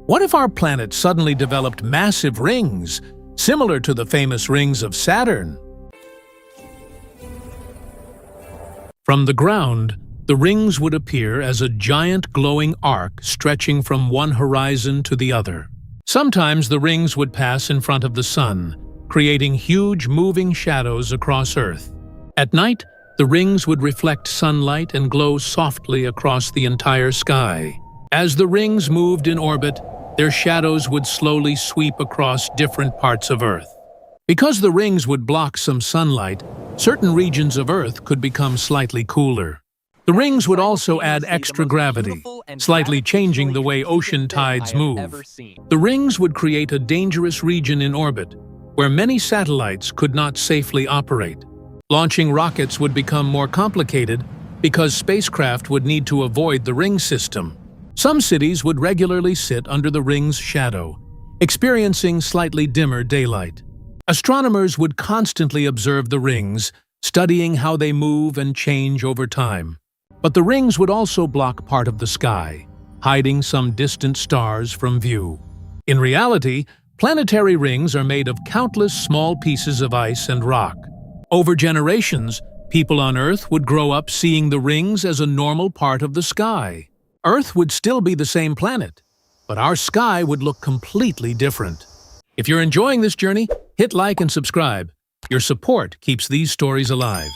What if our planet suddenly developed massive rings, similar to the famous rings of Saturn? From the ground, the rings would appear as a giant glowing arc stretching from one horizon to the other. Sometimes the rings would pass in front of the sun, creating huge moving shadows across Earth. At night, the rings would reflect sunlight and glow softly across the entire sky. As the rings moved in orbit, their shadows would slowly sweep across different parts of Earth. Because the rings would block some sunlight, certain regions of Earth could become slightly cooler. The rings would also add extra gravity, slightly changing the way ocean tides move. The rings would create a dangerous region in orbit, where many satellites could not safely operate. Launching rockets would become more complicated because spacecraft would need to avoid the ring system. Some cities would regularly sit under the ring's shadow, experiencing slightly dimmer daylight. Astronomers would constantly observe the rings, studying how they move and change over time. But the rings would also block part of the sky, hiding some distant stars from view. In reality, planetary rings are made of countless small pieces of ice and rock. Over generations, people on Earth would grow up seeing the rings as a normal part of the sky. Earth would still be the same planet, but our sky would look completely different. If you're enjoying this journey, hit like and subscribe. Your support keeps these stories alive.